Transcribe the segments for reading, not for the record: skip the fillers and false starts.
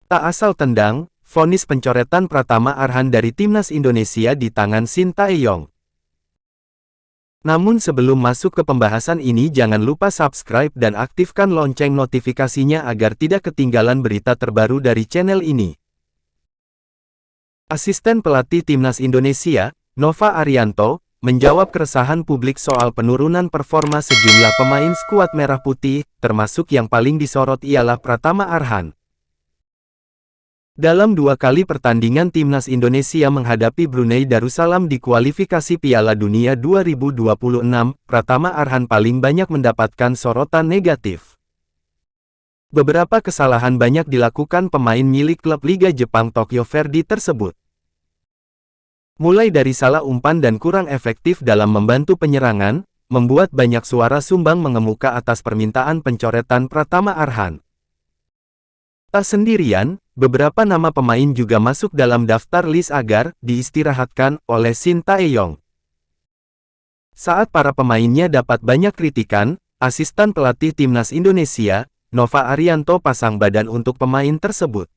Tak asal tendang, vonis pencoretan Pratama Arhan dari Timnas Indonesia di tangan Shin Tae-yong. Namun sebelum masuk ke pembahasan ini jangan lupa subscribe dan aktifkan lonceng notifikasinya agar tidak ketinggalan berita terbaru dari channel ini. Asisten pelatih Timnas Indonesia, Nova Arianto, menjawab keresahan publik soal penurunan performa sejumlah pemain skuad Merah Putih, termasuk yang paling disorot ialah Pratama Arhan. Dalam 2 kali pertandingan Timnas Indonesia menghadapi Brunei Darussalam di kualifikasi Piala Dunia 2026, Pratama Arhan paling banyak mendapatkan sorotan negatif. Beberapa kesalahan banyak dilakukan pemain milik klub Liga Jepang Tokyo Verdy tersebut. Mulai dari salah umpan dan kurang efektif dalam membantu penyerangan, membuat banyak suara sumbang mengemuka atas permintaan pencoretan Pratama Arhan. Tak sendirian, beberapa nama pemain juga masuk dalam daftar list agar diistirahatkan oleh Shin Tae-yong. Saat para pemainnya dapat banyak kritikan, asisten pelatih Timnas Indonesia, Nova Arianto pasang badan untuk pemain tersebut.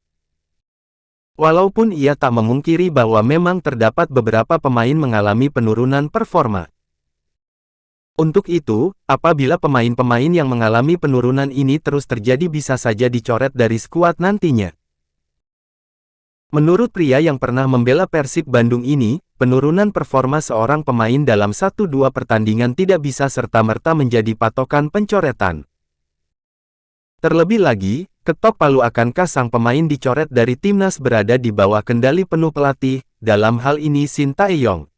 Walaupun ia tak memungkiri bahwa memang terdapat beberapa pemain mengalami penurunan performa. Untuk itu, apabila pemain-pemain yang mengalami penurunan ini terus terjadi bisa saja dicoret dari skuad nantinya. Menurut pria yang pernah membela Persib Bandung ini, penurunan performa seorang pemain dalam 1-2 pertandingan tidak bisa serta-merta menjadi patokan pencoretan. Terlebih lagi, ketok palu akankah sang pemain dicoret dari timnas berada di bawah kendali penuh pelatih, dalam hal ini Shin Tae-yong.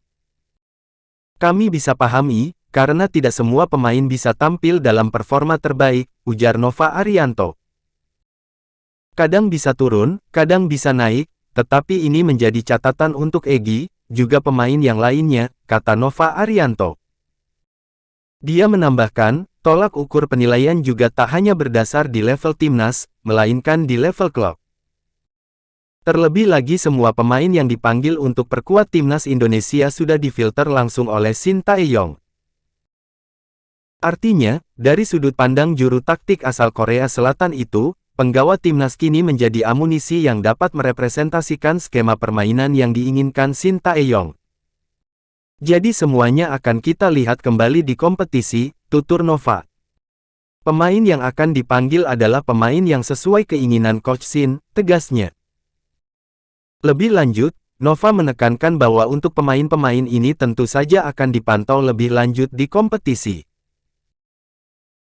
Kami bisa pahami, karena tidak semua pemain bisa tampil dalam performa terbaik, ujar Nova Arianto. Kadang bisa turun, kadang bisa naik, tetapi ini menjadi catatan untuk Egy, juga pemain yang lainnya, kata Nova Arianto. Dia menambahkan, tolak ukur penilaian juga tak hanya berdasar di level timnas, melainkan di level klub. Terlebih lagi semua pemain yang dipanggil untuk perkuat Timnas Indonesia sudah difilter langsung oleh Shin Tae-yong. Artinya, dari sudut pandang juru taktik asal Korea Selatan itu, penggawa timnas kini menjadi amunisi yang dapat merepresentasikan skema permainan yang diinginkan Shin Tae-yong. Jadi semuanya akan kita lihat kembali di kompetisi, tutur Nova. Pemain yang akan dipanggil adalah pemain yang sesuai keinginan Coach Shin, tegasnya. Lebih lanjut, Nova menekankan bahwa untuk pemain-pemain ini tentu saja akan dipantau lebih lanjut di kompetisi.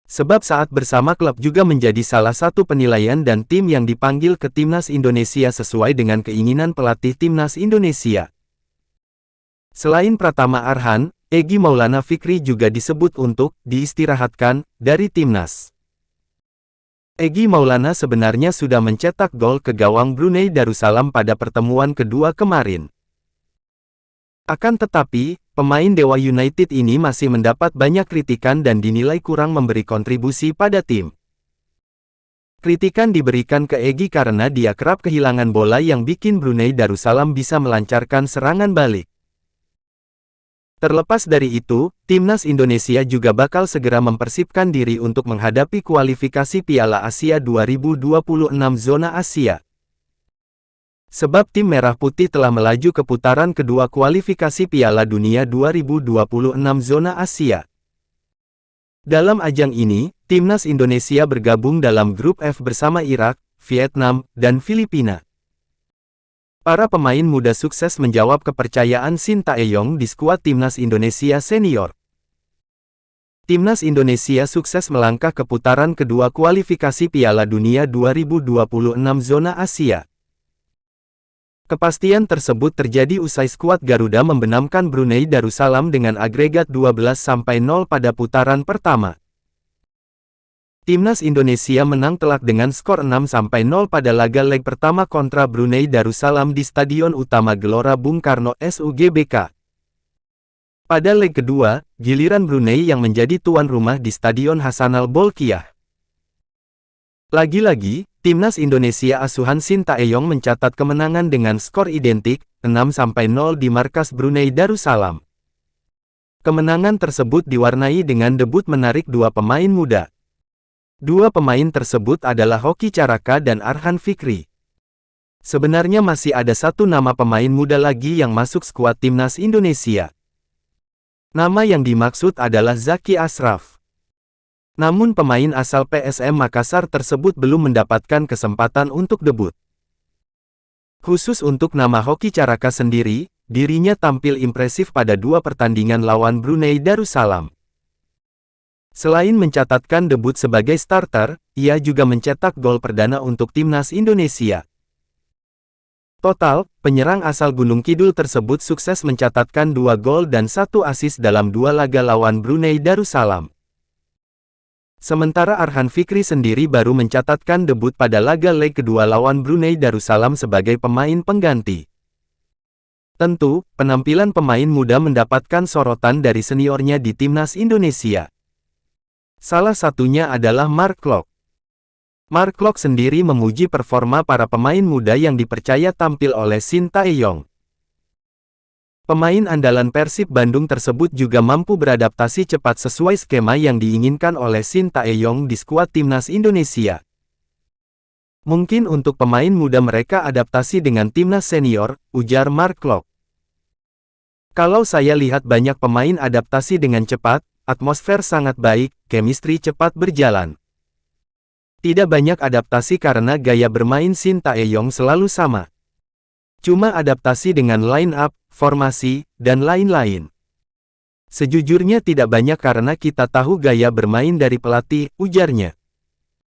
Sebab saat bersama klub juga menjadi salah satu penilaian dan tim yang dipanggil ke Timnas Indonesia sesuai dengan keinginan pelatih Timnas Indonesia. Selain Pratama Arhan, Egy Maulana Fikri juga disebut untuk diistirahatkan dari Timnas. Egy Maulana sebenarnya sudah mencetak gol ke gawang Brunei Darussalam pada pertemuan kedua kemarin. Akan tetapi, pemain Dewa United ini masih mendapat banyak kritikan dan dinilai kurang memberi kontribusi pada tim. Kritikan diberikan ke Egy karena dia kerap kehilangan bola yang bikin Brunei Darussalam bisa melancarkan serangan balik. Terlepas dari itu, Timnas Indonesia juga bakal segera mempersiapkan diri untuk menghadapi kualifikasi Piala Asia 2026 zona Asia. Sebab tim Merah Putih telah melaju ke putaran kedua kualifikasi Piala Dunia 2026 zona Asia. Dalam ajang ini, Timnas Indonesia bergabung dalam grup F bersama Irak, Vietnam, dan Filipina. Para pemain muda sukses menjawab kepercayaan Shin Tae-yong di skuad Timnas Indonesia senior. Timnas Indonesia sukses melangkah ke putaran kedua kualifikasi Piala Dunia 2026 zona Asia. Kepastian tersebut terjadi usai skuad Garuda membenamkan Brunei Darussalam dengan agregat 12-0 pada putaran pertama. Timnas Indonesia menang telak dengan skor 6-0 pada laga leg pertama kontra Brunei Darussalam di Stadion Utama Gelora Bung Karno SUGBK. Pada leg kedua, giliran Brunei yang menjadi tuan rumah di Stadion Hasanal Bolkiah. Lagi-lagi, Timnas Indonesia asuhan Shin Tae-yong mencatat kemenangan dengan skor identik, 6-0 di markas Brunei Darussalam. Kemenangan tersebut diwarnai dengan debut menarik dua pemain muda. Dua pemain tersebut adalah Hoki Caraka dan Arhan Fikri. Sebenarnya masih ada satu nama pemain muda lagi yang masuk skuad timnas Indonesia. Nama yang dimaksud adalah Zaki Ashraf. Namun pemain asal PSM Makassar tersebut belum mendapatkan kesempatan untuk debut. Khusus untuk nama Hoki Caraka sendiri, dirinya tampil impresif pada 2 pertandingan lawan Brunei Darussalam. Selain mencatatkan debut sebagai starter, ia juga mencetak gol perdana untuk timnas Indonesia. Total, penyerang asal Gunung Kidul tersebut sukses mencatatkan 2 gol dan 1 assist dalam 2 laga lawan Brunei Darussalam. Sementara Arhan Fikri sendiri baru mencatatkan debut pada laga leg kedua lawan Brunei Darussalam sebagai pemain pengganti. Tentu, penampilan pemain muda mendapatkan sorotan dari seniornya di timnas Indonesia. Salah satunya adalah Mark Klok. Mark Klok sendiri memuji performa para pemain muda yang dipercaya tampil oleh Shin Tae-yong. Pemain andalan Persib Bandung tersebut juga mampu beradaptasi cepat sesuai skema yang diinginkan oleh Shin Tae-yong di skuad timnas Indonesia. Mungkin untuk pemain muda mereka adaptasi dengan timnas senior, ujar Mark Klok. Kalau saya lihat banyak pemain adaptasi dengan cepat, atmosfer sangat baik, chemistry cepat berjalan. Tidak banyak adaptasi karena gaya bermain Shin Tae-yong selalu sama. Cuma adaptasi dengan line up, formasi, dan lain-lain. Sejujurnya tidak banyak karena kita tahu gaya bermain dari pelatih, ujarnya.